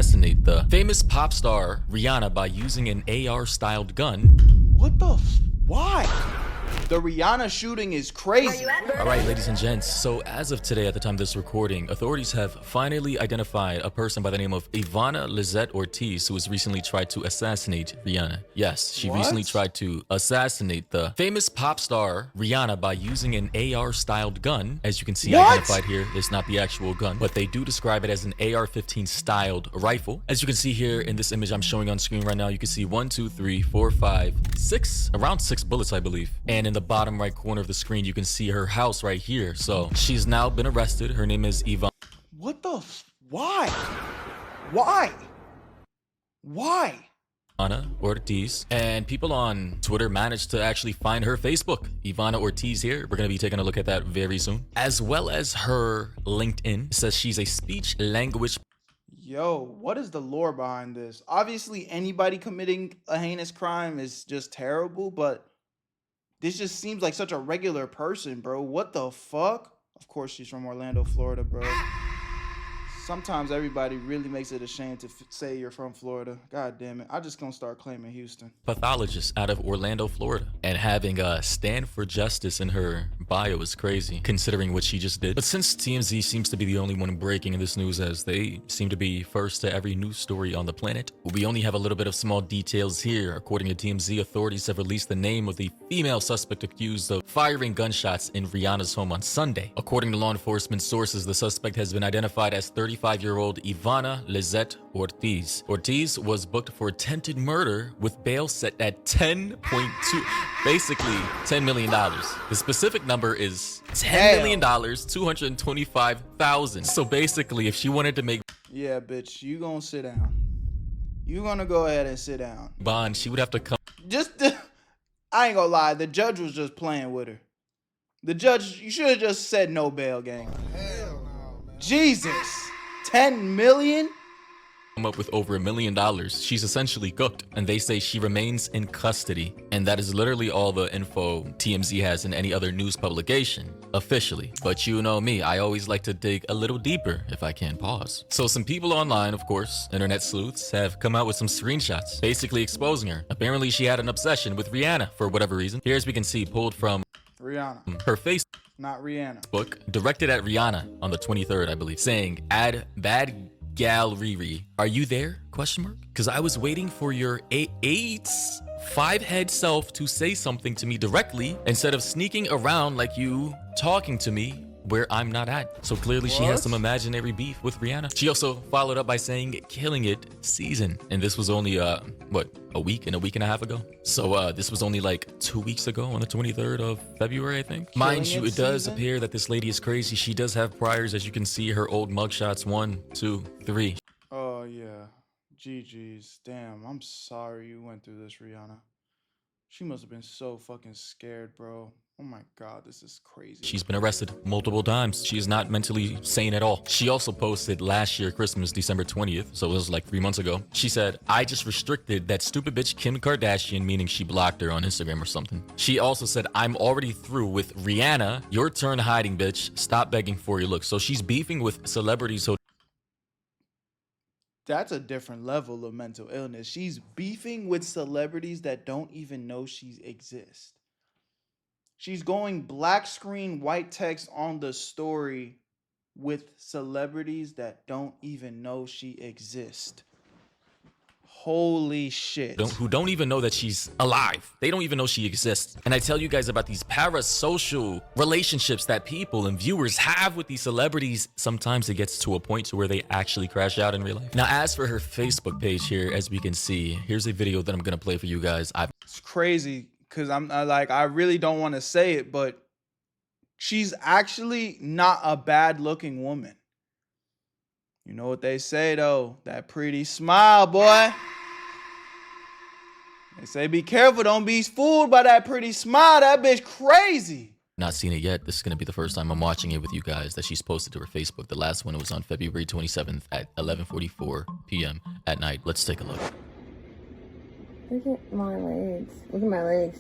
assassinate the famous pop star Rihanna by using an AR-styled gun. What the why? The Rihanna shooting is crazy. All right, ladies and gents, so as of today, at the time of this recording, authorities have finally identified a person by the name of Ivana Lizette Ortiz, who has recently tried to assassinate Rihanna. Yes, she recently tried to assassinate the famous pop star Rihanna by using an AR-styled gun. As you can see, identified here, it's not the actual gun, but they do describe it as an AR-15 styled rifle. As you can see here in this image I'm showing on screen right now, you can see 1, 2, 3, 4, 5, 6, around 6 bullets, I believe. And in the bottom right corner of the screen, you can see her house right here. So she's now been arrested. Her name is Ivana. What the why? Why? Why? Ivana Ortiz, and people on Twitter managed to actually find her Facebook. Ivana Ortiz here. We're going to be taking a look at that very soon. As well as her LinkedIn. It says she's a speech language. Yo, what is the lore behind this? Obviously, anybody committing a heinous crime is just terrible, but this just seems like such a regular person, bro. What the fuck? Of course, she's from Orlando, Florida, bro. Sometimes everybody really makes it a shame to say you're from Florida. God damn it. I'm just gonna start claiming Houston. Pathologist out of Orlando, Florida. And having a stand for justice in her bio is crazy, considering what she just did. But since TMZ seems to be the only one breaking this news, as they seem to be first to every news story on the planet, we only have a little bit of small details here. According to TMZ, authorities have released the name of the female suspect accused of firing gunshots in Rihanna's home on Sunday. According to law enforcement sources, the suspect has been identified as 35-year-old Ivana Lizette Ortiz. Ortiz was booked for attempted murder with bail set at 10.2, basically $10 million. The specific number is $10 million, $225,000. So basically, if she wanted to make yeah, bitch, you gonna sit down. You gonna go ahead and sit down. bond, she would have to come. I ain't gonna lie, the judge was just playing with her. The judge, you should have just said no bail, gang. Hell no, man. Jesus. 10 million? Come up with over $1 million. She's essentially cooked, and they say she remains in custody. And that is literally all the info TMZ has in any other news publication, officially. But you know me, I always like to dig a little deeper if I can pause. So some people online, of course, internet sleuths, have come out with some screenshots, basically exposing her. Apparently she had an obsession with Rihanna for whatever reason. Here, as we can see, pulled from Rihanna. her Facebook. Not Rihanna. Book directed at Rihanna on the 23rd, I believe, saying, "Add bad gal Riri. Are you there? Question mark. Because I was waiting for your 5-head self to say something to me directly instead of sneaking around like you talking to me where I'm not at." So clearly she has some imaginary beef with Rihanna. She also followed up by saying, "Killing it season." And this was only, what, a week and a half ago? So this was only like 2 weeks ago on the 23rd of February, I think. Mind you, it does appear that this lady is crazy. She does have priors, as you can see, her old mugshots, 1, 2, 3. Oh, yeah. GG's. Damn, I'm sorry you went through this, Rihanna. She must have been so fucking scared, bro. Oh my God, this is crazy. She's been arrested multiple times. She is not mentally sane at all. She also posted last year, Christmas, December 20th, so it was like 3 months ago. She said, "I just restricted that stupid bitch Kim Kardashian," meaning she blocked her on Instagram or something. She also said, "I'm already through with Rihanna. Your turn hiding, bitch. Stop begging for your look." So she's beefing with celebrities who... That's a different level of mental illness. She's beefing with celebrities that don't even know she exists. She's going black screen, white text on the story with celebrities that don't even know she exists. Holy shit. who don't even know that she's alive. They don't even know she exists. And I tell you guys about these parasocial relationships that people and viewers have with these celebrities. Sometimes it gets to a point to where they actually crash out in real life. Now, as for her Facebook page here, as we can see, here's a video that I'm gonna play for you guys. It's crazy because I really don't want to say it, but she's actually not a bad looking woman. You know what they say though, that pretty smile, boy. They say be careful, don't be fooled by that pretty smile. That bitch crazy. Not seen it yet. This is gonna be the first time I'm watching it with you guys that she's posted to her Facebook. The last one was on February 27th at 11:44 p.m. at night. Let's take a look. Look at my legs. Look at my legs.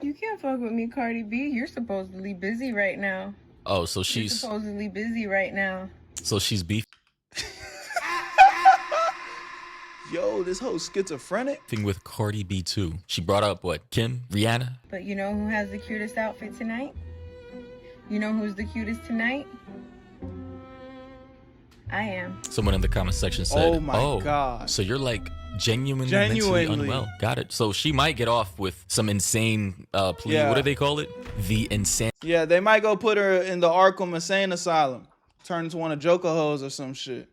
You can't fuck with me, Cardi B. You're supposedly busy right now. Oh, so You're she's supposedly busy right now. so she's beefing Yo, this whole schizophrenic. with Cardi B too. She brought up what? Kim, Rihanna. But you know who has the cutest outfit tonight? You know who's the cutest tonight? I am. Someone in the comment section said, Oh my God. So you're like genuinely mentally Genuinely. unwell. Got it. So she might get off with some insane plea. Yeah. What do they call it? The insane. Yeah, they might go put her in the Arkham Insane Asylum. Turn into one of Joker hoes or some shit.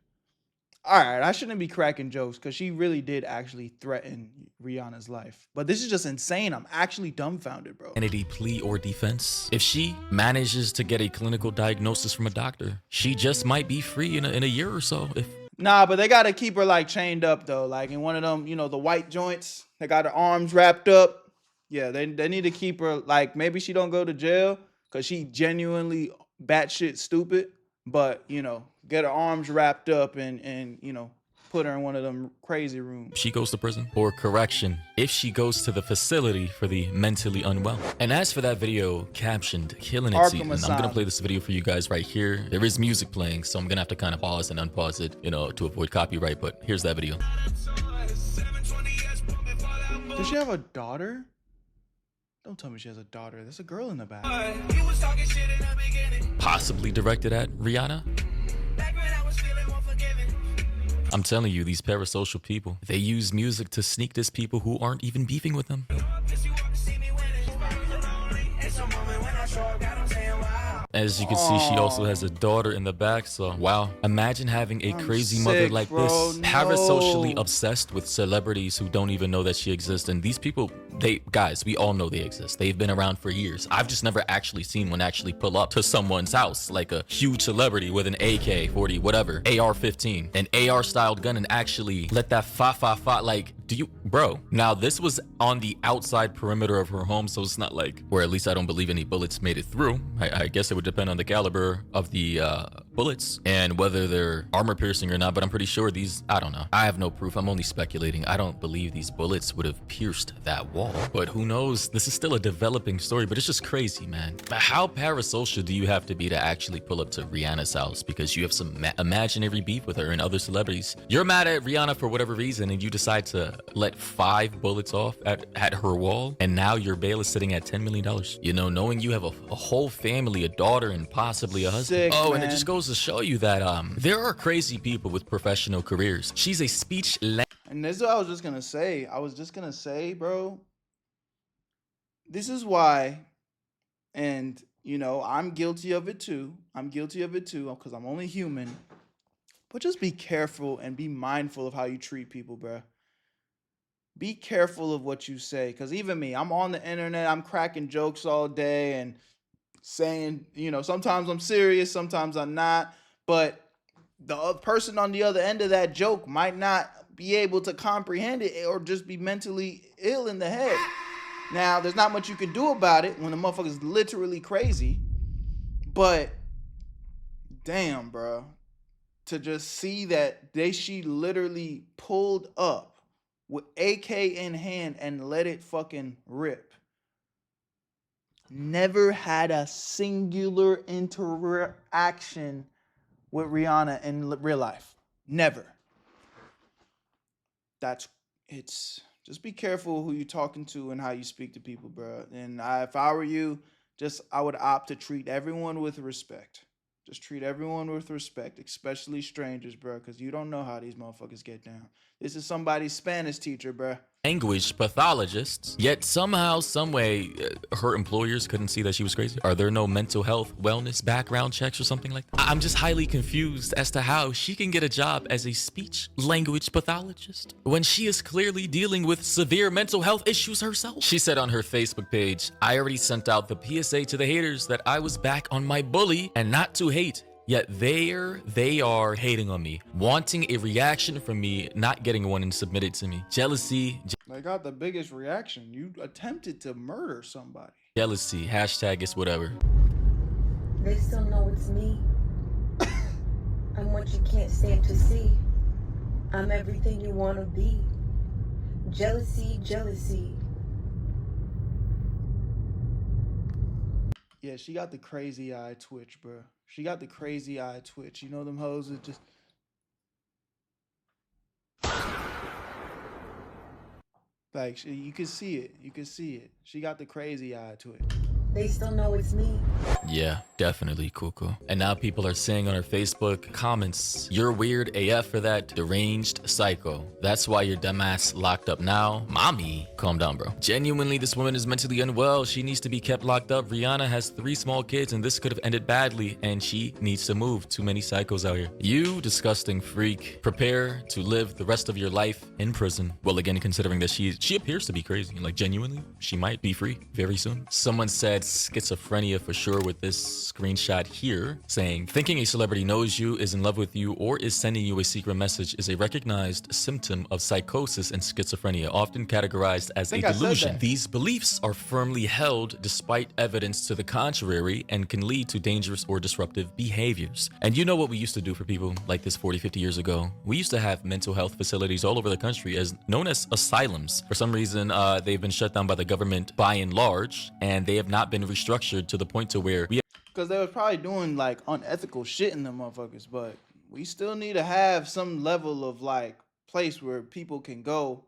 All right, I shouldn't be cracking jokes because she really did actually threaten Rihanna's life. But this is just insane. I'm actually dumbfounded, bro. Insanity plea or defense. If she manages to get a clinical diagnosis from a doctor, she just might be free in a year or so. If Nah, but they got to keep her like chained up though. Like in one of them, you know, the white joints. They got her arms wrapped up. Yeah, they need to keep her like maybe she don't go to jail because she genuinely batshit stupid. But, you know, get her arms wrapped up and you know, put her in one of them crazy rooms. she goes to prison or correction, if she goes to the facility for the mentally unwell. And as for that video captioned killing it Arkham season, I'm Asylum. gonna play this video for you guys right here. There is music playing, so I'm gonna have to kind of pause and unpause it, you know, to avoid copyright, but here's that video. Does she have a daughter? Don't tell me she has a daughter. There's a girl in the back. Possibly directed at Rihanna. I'm telling you, these parasocial people, they use music to sneak diss people who aren't even beefing with them. As you can see, she also has a daughter in the back, so wow. Imagine having a I'm crazy mother sick, like bro. this, parasocially No. obsessed with celebrities who don't even know that she exists. And these people, guys, we all know they exist. They've been around for years. I've just never actually seen one actually pull up to someone's house, like a huge celebrity with an AK-40, whatever, AR-15, an AR-styled gun, and actually let that fa, like, do you, bro? Now, this was on the outside perimeter of her home, so it's not like, or at least I don't believe any bullets made it through. I guess it would depend on the caliber of the bullets and whether they're armor piercing or not, but I'm pretty sure these, I don't know. I have no proof. I'm only speculating. I don't believe these bullets would have pierced that wall, but who knows? This is still a developing story, but it's just crazy, man. But how parasocial do you have to be to actually pull up to Rihanna's house because you have some imaginary beef with her and other celebrities? You're mad at Rihanna for whatever reason and you decide to let 5 bullets off at her wall, and now your bail is sitting at $10 million. You know, knowing you have a whole family, a daughter, and possibly a husband. Sick, And it man. just goes to show you that there are crazy people with professional careers. She's a speech And this is what I was just gonna say. I was just gonna say, bro, this is why, and you know, I'm guilty of it too. I'm guilty of it too, because I'm only human. But just be careful and be mindful of how you treat people, bro. Be careful of what you say, because even me, I'm on the internet, I'm cracking jokes all day and saying, you know, sometimes I'm serious, sometimes I'm not, but the person on the other end of that joke might not be able to comprehend it or just be mentally ill in the head. Now, there's not much you can do about it when the motherfucker's literally crazy, but damn, bro, to just see that she literally pulled up with AK in hand and let it fucking rip. Never had a singular interaction with Rihanna in real life. Never. It's just be careful who you're talking to and how you speak to people, bro. And if I were you, I would opt to treat everyone with respect. Just treat everyone with respect, especially strangers, bro, because you don't know how these motherfuckers get down. This is somebody's Spanish teacher, bro. language pathologists, yet somehow, someway, her employers couldn't see that she was crazy. Are there no mental health wellness background checks or something like that? I'm just highly confused as to how she can get a job as a speech language pathologist when she is clearly dealing with severe mental health issues herself. She said on her Facebook page, "I already sent out the PSA to the haters that I was back on my bully and not to hate. Yet they are hating on me, wanting a reaction from me, not getting one and submitted to me. Jealousy, They got the biggest reaction. You attempted to murder somebody. jealousy, hashtag it's whatever." They still know it's me. I'm what you can't stand to see. I'm everything you want to be. Jealousy, jealousy. Yeah, she got the crazy eye twitch, bro. She got the crazy eye twitch. You know them hoes that just... Like, you can see it. You can see it. She got the crazy eye twitch. They still know it's me. Yeah, definitely Cuckoo. And now people are saying on her Facebook comments, "You're weird AF for that, deranged psycho. That's why your dumbass locked up now." Mommy, calm down, bro. Genuinely, this woman is mentally unwell. She needs to be kept locked up. Rihanna has 3 small kids and this could have ended badly, and she needs to move. Too many psychos out here. You disgusting freak. Prepare to live the rest of your life in prison. Well, again, considering that she appears to be crazy. Like, genuinely, she might be free very soon. Someone said schizophrenia for sure with this screenshot here, saying, "Thinking a celebrity knows you, is in love with you, or is sending you a secret message is a recognized symptom of psychosis and schizophrenia, often categorized as a delusion. These beliefs are firmly held despite evidence to the contrary and can lead to dangerous or disruptive behaviors." And you know what we used to do for people like this 40, 50 years ago? We used to have mental health facilities all over the country as known as asylums. For some reason, they've been shut down by the government by and large, and they have not been restructured to the point to where we... Because they was probably doing like unethical shit in them motherfuckers, but we still need to have some level of like place where people can go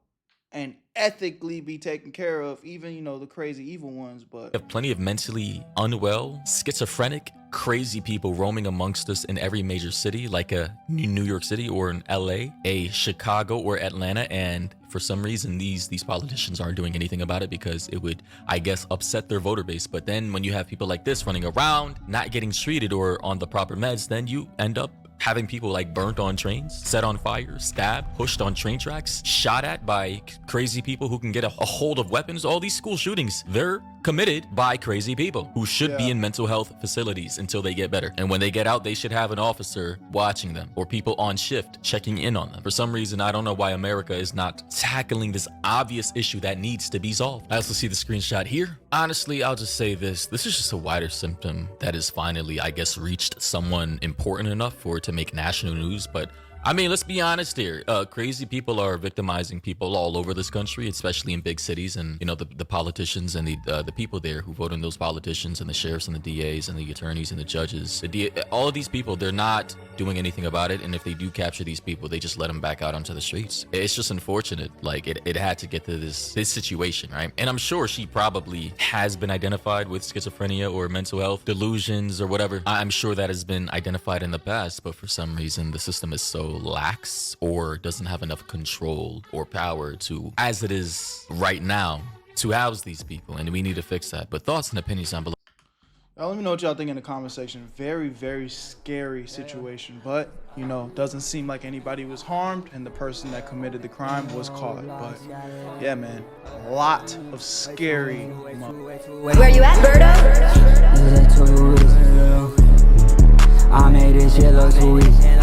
and ethically be taken care of, even, you know, the crazy evil ones. But we have plenty of mentally unwell, schizophrenic, crazy people roaming amongst us in every major city, like a New York City or an LA, a Chicago or Atlanta, and for some reason these politicians aren't doing anything about it because it would, I guess, upset their voter base. But then when you have people like this running around, not getting treated or on the proper meds, then you end up having people like burnt on trains, set on fire, stabbed, pushed on train tracks, shot at by crazy people who can get a hold of weapons. All these school shootings, they're committed by crazy people who should be in mental health facilities until they get better. And when they get out, they should have an officer watching them or people on shift checking in on them. For some reason, I don't know why America is not tackling this obvious issue that needs to be solved. I also see the screenshot here. Honestly, I'll just say this. This is just a wider symptom that has finally, I guess, reached someone important enough for it to make national news. But I mean, let's be honest here. Crazy people are victimizing people all over this country, especially in big cities. And, you know, the politicians and the people there who vote in those politicians and the sheriffs and the DAs and the attorneys and the judges, all of these people, they're not doing anything about it. And if they do capture these people, they just let them back out onto the streets. It's just unfortunate. Like, it had to get to this situation, right? And I'm sure she probably has been identified with schizophrenia or mental health delusions or whatever. I'm sure that has been identified in the past, but for some reason, the system is so lax or doesn't have enough control or power to, as it is right now, to house these people, and we need to fix that. But thoughts and opinions down below. Let me know what y'all think in the comment section. Very, very scary situation, but you know, doesn't seem like anybody was harmed and the person that committed the crime was caught. But yeah, man, a lot of scary. Where you at, Berto? I made this shit look too easy.